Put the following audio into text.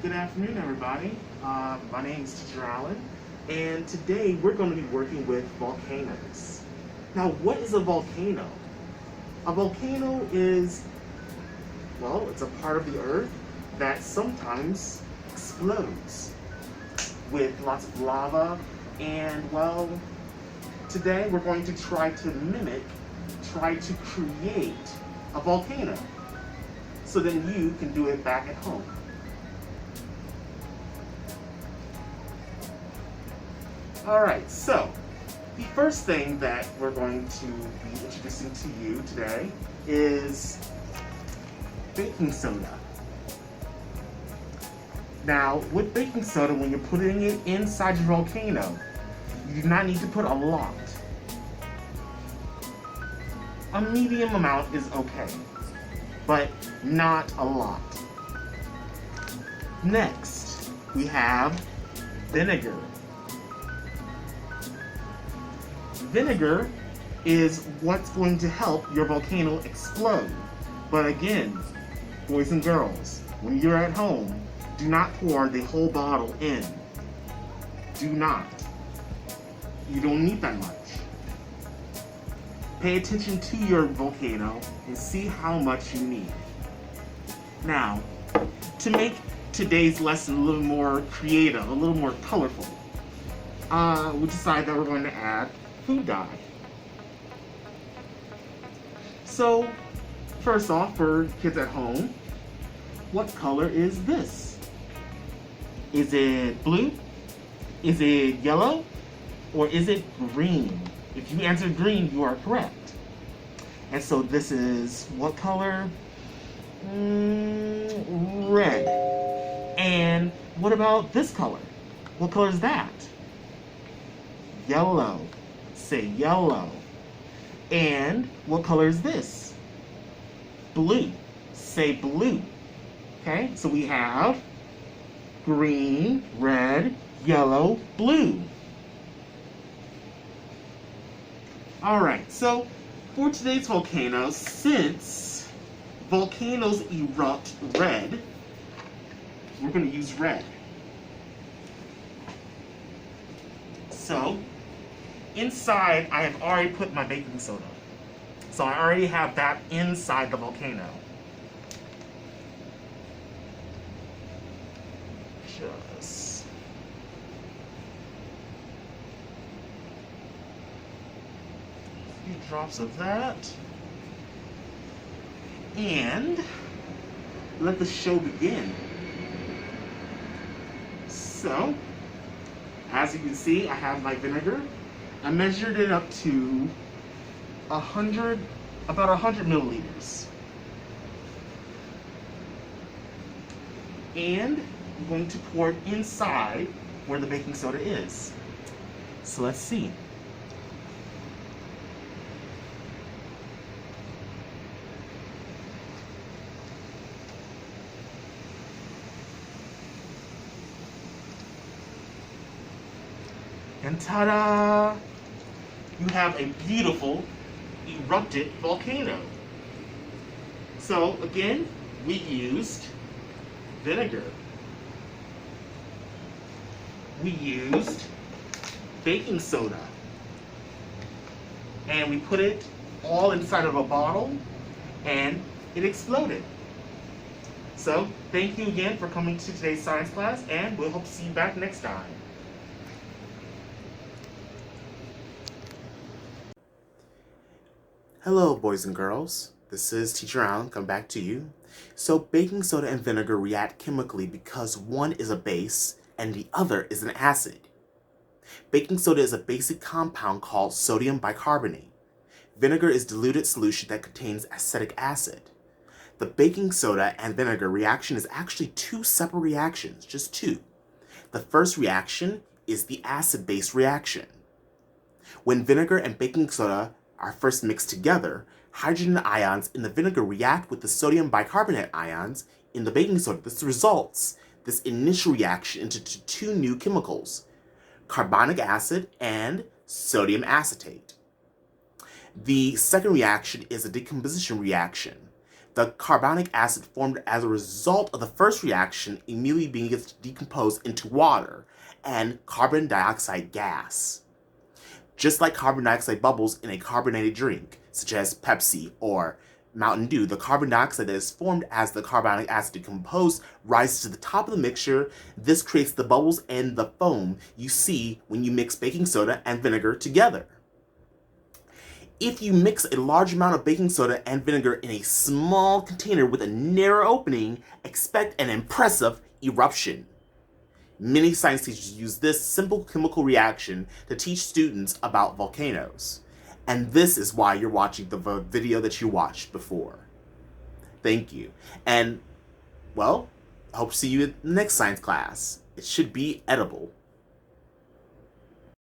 Good afternoon, everybody. My name is Teacher Allen, and today we're going to be working with volcanoes. Now, what is a volcano? A volcano is, well, it's a part of the earth that sometimes explodes with lots of lava, and, well, today we're going to try to create a volcano, so then you can do it back at home. Alright, so the first thing that we're going to be introducing to you today is baking soda. Now, with baking soda, when you're putting it inside your volcano, you do not need to put a lot. A medium amount is okay, but not a lot. Next, we have vinegar. Vinegar is what's going to help your volcano explode. But again, boys and girls, when you're at home, do not pour the whole bottle in. Do not. You don't need that much. Pay attention to your volcano and see how much you need. Now, to make today's lesson a little more creative, a little more colorful, we decided that we're going to add food dye. So, first off, for kids at home, what color is this? Is it blue? Is it yellow? Or is it green? If you answered green, you are correct. And so this is what color? Red. And what about this color? What color is that? Yellow. Say yellow. And what color is this? Blue. Say blue. Okay, so we have green, red, yellow, blue. Alright, so for today's volcano, since volcanoes erupt red, we're going to use red. So, inside, I have already put my baking soda. So I already have that inside the volcano. Just a few drops of that. And let the show begin. So, as you can see, I have my vinegar. I measured it up to about 100 milliliters. And I'm going to pour it inside where the baking soda is. So let's see. And ta-da! You have a beautiful erupted volcano. So again, we used vinegar. We used baking soda. And we put it all inside of a bottle and it exploded. So thank you again for coming to today's science class, and we'll hope to see you back next time. Hello, boys and girls. This is Teacher Allen, come back to you. So baking soda and vinegar react chemically because one is a base and the other is an acid. Baking soda is a basic compound called sodium bicarbonate. Vinegar is diluted solution that contains acetic acid. The baking soda and vinegar reaction is actually two separate reactions, just two. The first reaction is the acid-base reaction. When vinegar and baking soda are first mixed together, hydrogen ions in the vinegar react with the sodium bicarbonate ions in the baking soda. This initial reaction into two new chemicals, carbonic acid and sodium acetate. The second reaction is a decomposition reaction. The carbonic acid formed as a result of the first reaction immediately begins to decompose into water and carbon dioxide gas. Just like carbon dioxide bubbles in a carbonated drink, such as Pepsi or Mountain Dew, the carbon dioxide that is formed as the carbonic acid decomposes rises to the top of the mixture. This creates the bubbles and the foam you see when you mix baking soda and vinegar together. If you mix a large amount of baking soda and vinegar in a small container with a narrow opening, expect an impressive eruption. Many science teachers use this simple chemical reaction to teach students about volcanoes. And this is why you're watching the video that you watched before. Thank you. And, well, I hope to see you in the next science class. It should be edible.